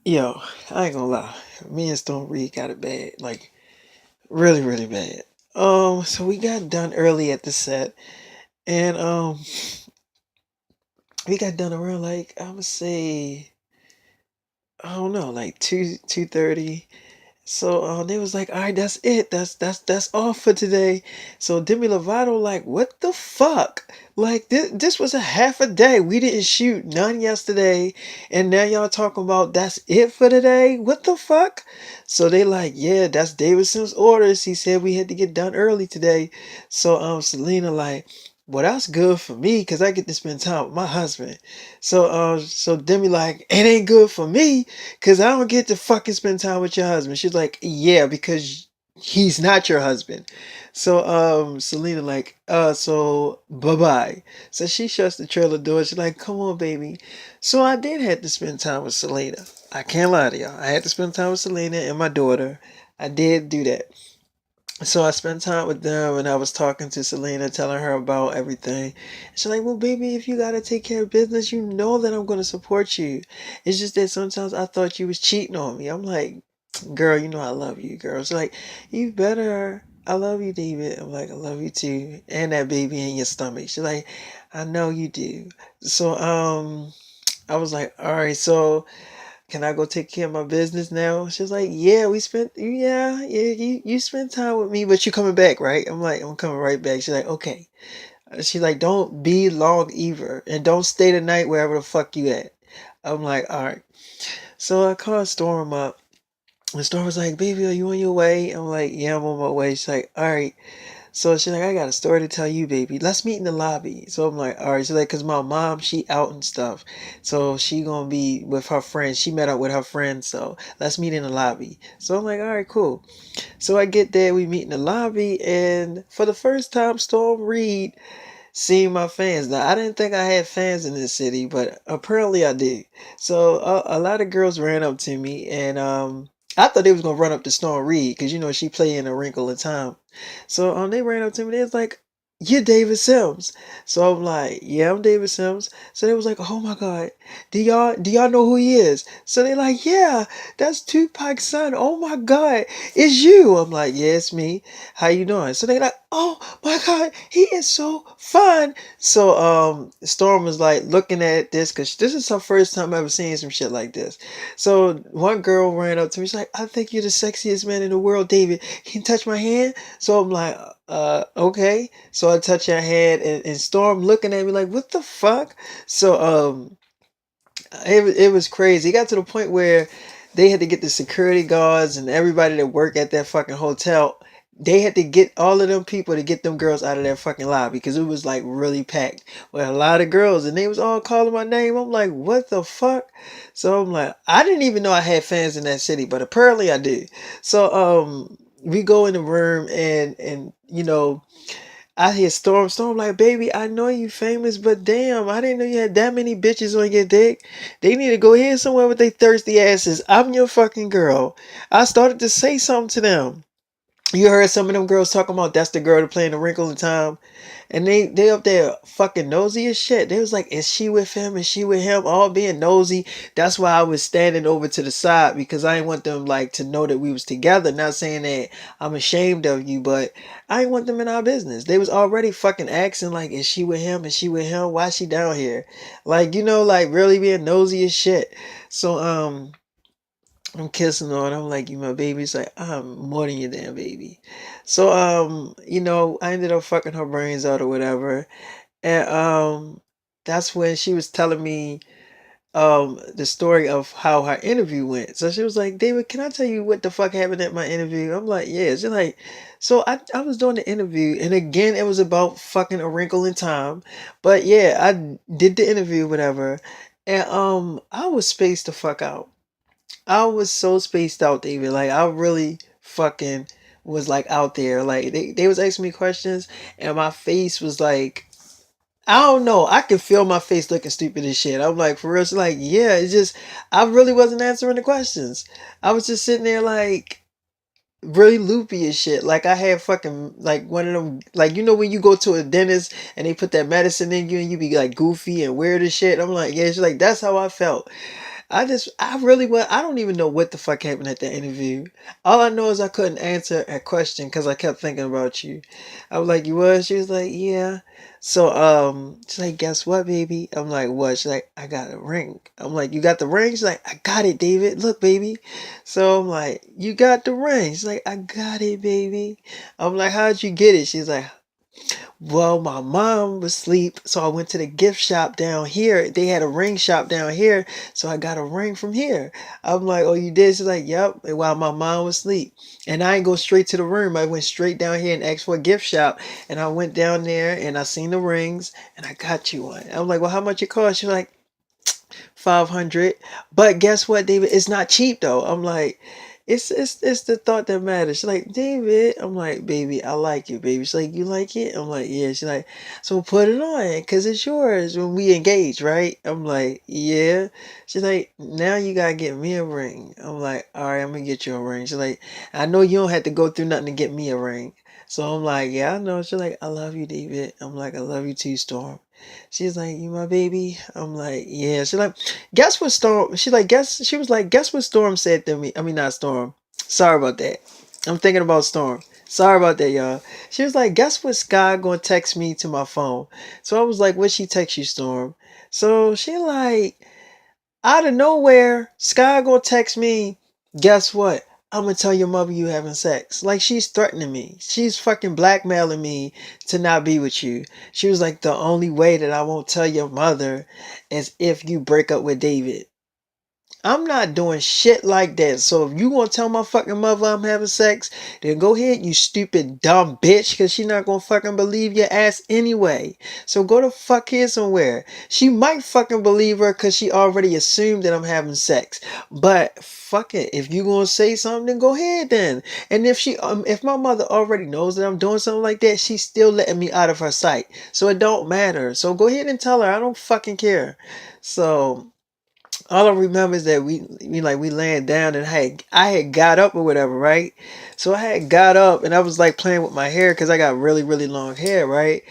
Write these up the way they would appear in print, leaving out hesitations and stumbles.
Yo, I ain't gonna lie. Me and Stone Reed got it bad. Like, really, really bad. So we got done early at the set, and we got done around like I would say, I don't know, like 2:30. So they was like, all right, that's it. That's all for today. So Demi Lovato like, what the fuck? Like this was a half a day. We didn't shoot none yesterday, and now y'all talking about that's it for today. What the fuck? So they like, yeah, that's Davidson's orders. He said we had to get done early today. So Selena like, well that's good for me because I get to spend time with my husband. So Demi like, it ain't good for me because I don't get to fucking spend time with your husband. She's like, yeah, because he's not your husband. So Selena like, so bye-bye. So she shuts the trailer door. She's like, come on, baby. So I did have to spend time with Selena. I can't lie to y'all. I had to spend time with Selena and my daughter. I did do that. So I spent time with them and I was talking to Selena, telling her about everything. She's like, well, baby, if you gotta take care of business, you know that I'm gonna support you. It's just that sometimes I thought you was cheating on me. I'm like, girl, you know I love you, girl. She's like, you better. I love you, David. I'm like, I love you too. And that baby in your stomach. She's like, I know you do. So I was like, all right, so can I go take care of my business now? She's like, yeah, you spent time with me, but you coming back, right? I'm like, I'm coming right back. She's like, okay. She's like, don't be long either, and don't stay the night wherever the fuck you at. I'm like, all right. So I called Storm up. And Storm was like, baby, are you on your way? I'm like, yeah, I'm on my way. She's like, all right. So she's like, I got a story to tell you, baby. Let's meet in the lobby. So I'm like, all right. She's like, cause my mom, she out and stuff. So she gonna be with her friends. She met up with her friends. So let's meet in the lobby. So I'm like, all right, cool. So I get there, we meet in the lobby, and for the first time, Storm Reed seeing my fans. Now I didn't think I had fans in this city, but apparently I do. So a lot of girls ran up to me, and I thought they was gonna run up to Storm Reed because you know she played in A Wrinkle in Time. So they ran up to me. They was like, "You're David Sims." So I'm like, "Yeah, I'm David Sims." So they was like, "Oh my God, do y'all know who he is?" So they like, "Yeah, that's Tupac's son. Oh my God, it's you." I'm like, "Yeah, it's me. How you doing?" So they like, "Oh my God, he is so fun." So Storm was like looking at this because this is her first time ever seeing some shit like this. So one girl ran up to me. She's like, "I think you're the sexiest man in the world, David. Can you touch my hand?" So I'm like, okay. So I touch her hand, and Storm looking at me like, what the fuck? So it was crazy. It got to the point where they had to get the security guards and everybody that work at that fucking hotel. They had to get all of them people to get them girls out of that fucking lobby because it was like really packed with a lot of girls and they was all calling my name. I'm like, what the fuck? So I'm like, I didn't even know I had fans in that city, but apparently I do. So we go in the room and you know I hear Storm like, baby, I know you famous, but damn, I didn't know you had that many bitches on your dick. They need to go here somewhere with their thirsty asses. I'm your fucking girl. I started to say something to them. You heard some of them girls talking about that's the girl that playing the Wrinkle in Time. And they up there fucking nosy as shit. They was like, is she with him? Is she with him? All being nosy. That's why I was standing over to the side because I didn't want them like to know that we was together. Not saying that I'm ashamed of you, but I didn't want them in our business. They was already fucking asking like, is she with him? Is she with him? Why is she down here? Like, you know, like really being nosy as shit. So I'm kissing her and I'm like, you my baby. It's like, I'm more than your damn baby. So, you know, I ended up fucking her brains out or whatever. And that's when she was telling me the story of how her interview went. So she was like, David, can I tell you what the fuck happened at my interview? I'm like, yeah. She's like, so I was doing the interview and again it was about fucking A Wrinkle in Time. But yeah, I did the interview, whatever. And I was spaced the fuck out. I was so spaced out, David. Like I really fucking was like out there. Like they was asking me questions and my face was like I don't know. I could feel my face looking stupid as shit. I'm like for real. It's like, yeah, it's just I really wasn't answering the questions. I was just sitting there like really loopy as shit. Like I had fucking like one of them like you know when you go to a dentist and they put that medicine in you and you be like goofy and weird as shit. I'm like, yeah, she's like that's how I felt. I really went. I don't even know what the fuck happened at that interview. All I know is I couldn't answer a question because I kept thinking about you. I was like, you was? She was like, yeah. So, she's like, guess what, baby? I'm like, what? She's like, I got a ring. I'm like, you got the ring? She's like, I got it, David. Look, baby. So I'm like, you got the ring? She's like, I got it, baby. I'm like, how'd you get it? She's like, well, my mom was asleep, so I went to the gift shop down here. They had a ring shop down here, so I got a ring from here. I'm like, oh, you did? She's like, yep. And while my mom was asleep, and I ain't go straight to the room. I went straight down here and asked for a gift shop, and I went down there and I seen the rings, and I got you one. I'm like, well, how much it cost? She's like, 500. But guess what, David? It's not cheap though. I'm like, it's the thought that matters. She's like, David. I'm like, baby, I like it, baby. She's like, you like it? I'm like, yeah. She's like, so put it on, cause it's yours when we engage, right? I'm like, yeah. She's like, now you gotta get me a ring. I'm like, all right, I'm gonna get you a ring. She's like, I know you don't have to go through nothing to get me a ring. So I'm like, yeah, I know. She's like, I love you, David. I'm like, I love you too, Storm. She's like, you my baby? I'm like, yeah. She's like, guess what Storm? She was like, guess what Storm said to me? I mean, not Storm. Sorry about that. I'm thinking about Storm. Sorry about that, y'all. She was like, guess what Sky gonna text me to my phone? So I was like, what she text you, Storm? So she like, out of nowhere, Sky gonna text me, guess what? I'm gonna tell your mother you having sex. Like she's threatening me. She's fucking blackmailing me to not be with you. She was like, the only way that I won't tell your mother is if you break up with David. I'm not doing shit like that. So if you gonna tell my fucking mother I'm having sex, then go ahead, you stupid dumb bitch, cause she not gonna fucking believe your ass anyway. So go to fuck here somewhere. She might fucking believe her cause she already assumed that I'm having sex. But fuck it. If you gonna say something, then go ahead then. And if my mother already knows that I'm doing something like that, she's still letting me out of her sight. So it don't matter. So go ahead and tell her. I don't fucking care. So all I remember is that we laying down and I had got up or whatever, right? So I had got up and I was like playing with my hair because I got really, really long hair, right?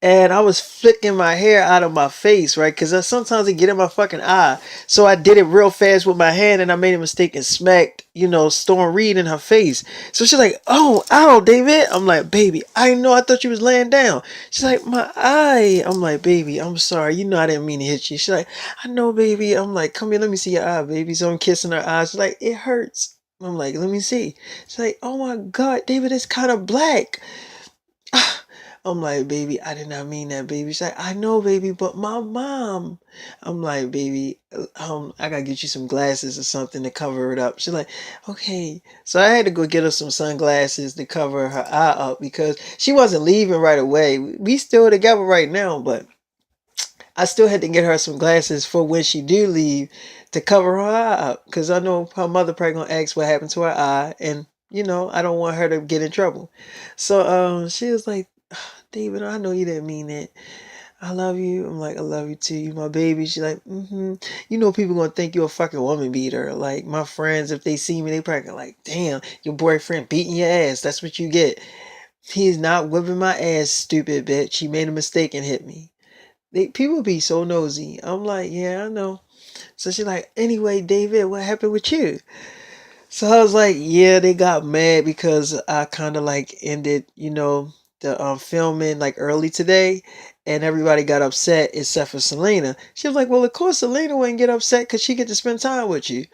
And I was flicking my hair out of my face, right? Because sometimes it get in my fucking eye. So I did it real fast with my hand and I made a mistake and smacked, Storm Reid in her face. So she's like, oh, ow, David. I'm like, baby, I didn't know. I thought you was laying down. She's like, my eye. I'm like, baby, I'm sorry. You know I didn't mean to hit you. She's like, I know, baby. I'm like, come here, let me see your eye, baby. So I'm kissing her eyes. She's like, it hurts. I'm like, let me see. She's like, oh my God, David, it's kind of black. I'm like, baby, I did not mean that, baby. She's like, I know, baby, but my mom. I'm like, baby, I gotta get you some glasses or something to cover it up. She's like, okay. So I had to go get her some sunglasses to cover her eye up because she wasn't leaving right away. We still together right now, but I still had to get her some glasses for when she do leave to cover her eye up because I know her mother probably gonna ask what happened to her eye, and I don't want her to get in trouble. So she was like, David, I know you didn't mean it. I love you. I'm like, I love you too. You my baby. She's like, mm-hmm. People gonna think you're a fucking woman beater. Like my friends, if they see me, they probably like, damn, your boyfriend beating your ass. That's what you get. He's not whipping my ass, stupid bitch. He made a mistake and hit me. People be so nosy. I'm like, yeah, I know. So she's like, anyway, David, what happened with you? So I was like, yeah, they got mad because I kind of like ended, the filming like early today, and everybody got upset except for Selena. She was like, well, of course Selena wouldn't get upset because she get to spend time with you.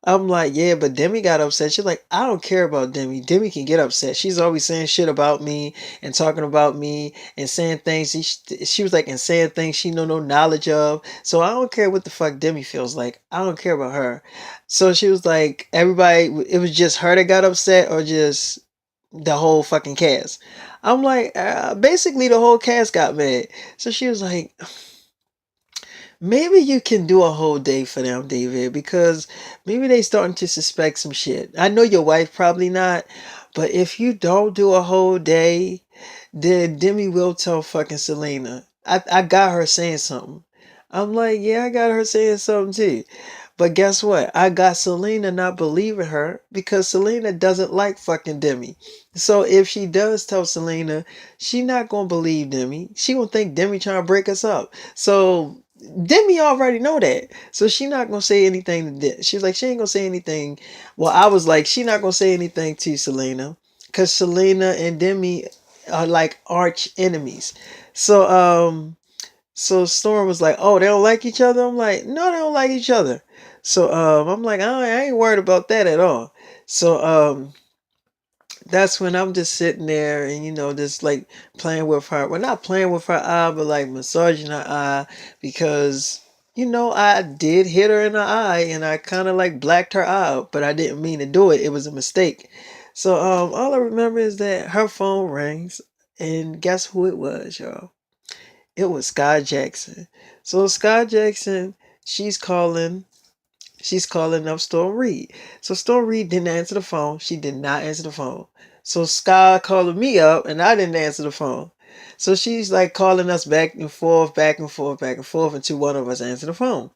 I'm like, yeah, but Demi got upset. She's like, I don't care about Demi. Demi can get upset. She's always saying shit about me and talking about me and saying things. She was like, and saying things she know no knowledge of. So I don't care what the fuck Demi feels like. I don't care about her. So she was like, everybody, it was just her that got upset or just the whole fucking cast. I'm like, basically the whole cast got mad. So she was like, maybe you can do a whole day for them, David, because maybe they starting to suspect some shit. I know your wife probably not, but if you don't do a whole day, then Demi will tell fucking Selena. I got her saying something. I'm like, yeah, I got her saying something too. But guess what? I got Selena not believing her because Selena doesn't like fucking Demi. So if she does tell Selena, she not gonna believe Demi. She gonna think Demi trying to break us up. So Demi already know that, so she not gonna say anything to She's like, she ain't gonna say anything. Well, I was like, she not gonna say anything to Selena, because Selena and Demi are like arch enemies. So so Storm was like, oh, they don't like each other. I'm like, no, they don't like each other. So I'm like, I ain't worried about that at all. So that's when I'm just sitting there and just like playing with her. Well, not playing with her eye, but like massaging her eye because I did hit her in the eye and I kind of like blacked her eye out, but I didn't mean to do it. It was a mistake. So all I remember is that her phone rings and guess who it was, y'all? It was Sky Jackson. So Sky Jackson, she's calling She's calling up Storm Reid. So Storm Reid didn't answer the phone. She did not answer the phone. So Sky called me up and I didn't answer the phone. So she's like calling us back and forth, back and forth, back and forth until one of us answer the phone.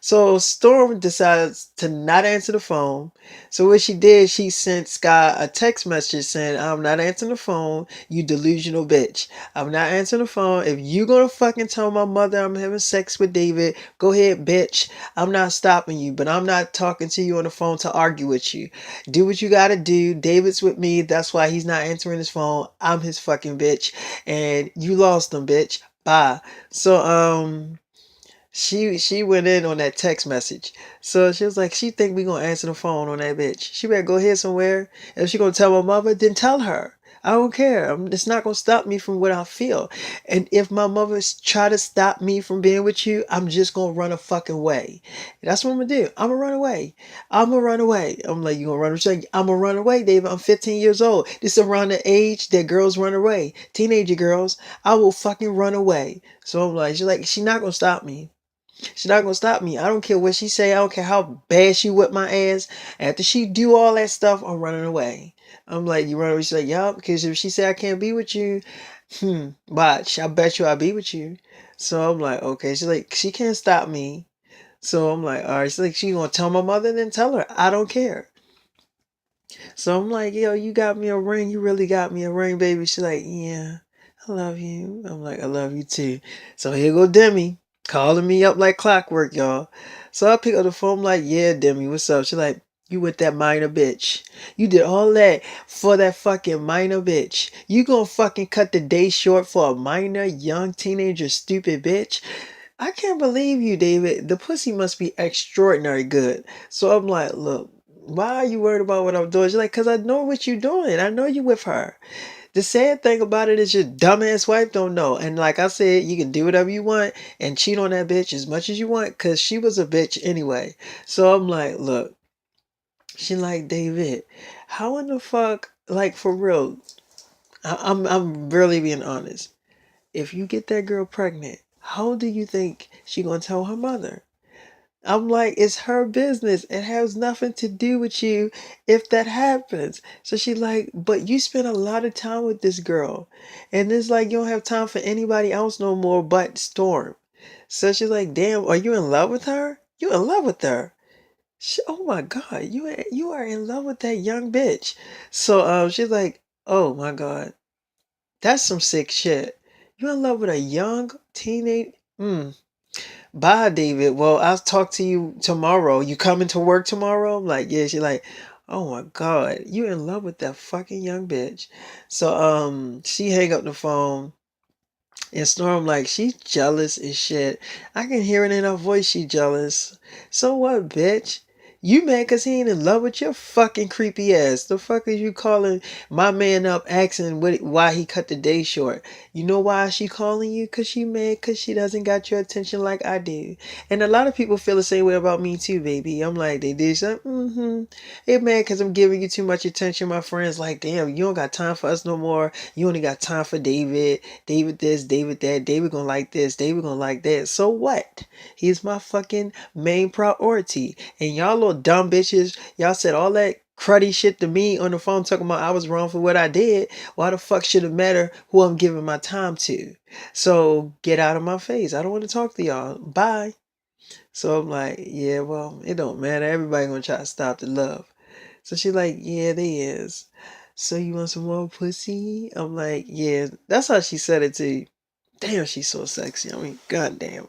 So Storm decides to not answer the phone. So what she did, she sent Sky a text message saying, I'm not answering the phone, you delusional bitch. I'm not answering the phone. If you gonna fucking tell my mother I'm having sex with David, go ahead, bitch. I'm not stopping you, but I'm not talking to you on the phone to argue with you. Do what you gotta do. David's with me. That's why he's not answering his phone. I'm his fucking bitch. And you lost him, bitch. Bye. So, she went in on that text message. So she was like, she think we gonna answer the phone on that bitch. She better go here somewhere. If she gonna tell my mother, then tell her. I don't care. It's not gonna stop me from what I feel. And if my mother try to stop me from being with you, I'm just gonna run a fucking way. That's what I'm gonna do. I'm gonna run away. I'm gonna run away. I'm like, you gonna run away? I'm gonna run away, David. I'm 15 years old. This is around the age that girls run away. Teenager girls. I will fucking run away. So I'm like, she's not gonna stop me. She's not gonna stop me. I don't care what she say. I don't care how bad she whip my ass. After she do all that stuff, I'm running away. I'm like, you run away? She's like, yup. Because if she say I can't be with you, watch. I bet you I'll be with you. So I'm like, okay. She's like, she can't stop me. So I'm like, all right. She's like, she gonna tell my mother, then tell her. I don't care. So I'm like, yo, you got me a ring. You really got me a ring, baby. She's like, yeah, I love you. I'm like, I love you too. So here go Demi calling me up like clockwork, y'all. So I pick up the phone, I'm like, yeah, Demi, what's up? She's like, you with that minor bitch. You did all that for that fucking minor bitch. You gonna fucking cut the day short for a minor, young teenager, stupid bitch? I can't believe you, David. The pussy must be extraordinary good. So I'm like, look, why are you worried about what I'm doing? She's like, because I know what you're doing. I know you with her. The sad thing about it is your dumbass wife don't know. And like I said, you can do whatever you want and cheat on that bitch as much as you want because she was a bitch anyway. So I'm like, look, she like, David, how in the fuck, like for real, I'm really being honest. If you get that girl pregnant, how do you think she gonna tell her mother? I'm like, it's her business. It has nothing to do with you if that happens. So she like, but you spend a lot of time with this girl. And it's like you don't have time for anybody else no more but Storm. So she's like, damn, are you in love with her? You in love with her. Oh my God, you are in love with that young bitch. So she's like, oh my God, that's some sick shit. You in love with a young teenage bye, David. Well, I'll talk to you tomorrow. You coming to work tomorrow? I'm like, yeah. She's like, oh my God, you in love with that fucking young bitch. So she hang up the phone. And Storm like, she's jealous as shit. I can hear it in her voice, she jealous. So what, bitch? You mad cause he ain't in love with your fucking creepy ass. The fuck is you calling my man up asking why he cut the day short? You know why she calling you? Cause she mad cause she doesn't got your attention like I do. And a lot of people feel the same way about me too, baby. I'm like, they did something. They mad cause I'm giving you too much attention. My friends like, damn, you don't got time for us no more. You only got time for David. David this, David that, David gonna like this, David gonna like that. So what? He's my fucking main priority. And y'all little dumb bitches, y'all said all that cruddy shit to me on the phone talking about I was wrong for what I did. Why the fuck should it matter who I'm giving my time to? So get out of my face. I don't want to talk to y'all. Bye. So I'm like, yeah, well, it don't matter. Everybody gonna try to stop the love. So she's like, yeah, they is. So you want some more pussy? I'm like, yeah. That's how she said it to you. Damn, she's so sexy. I mean, goddamn.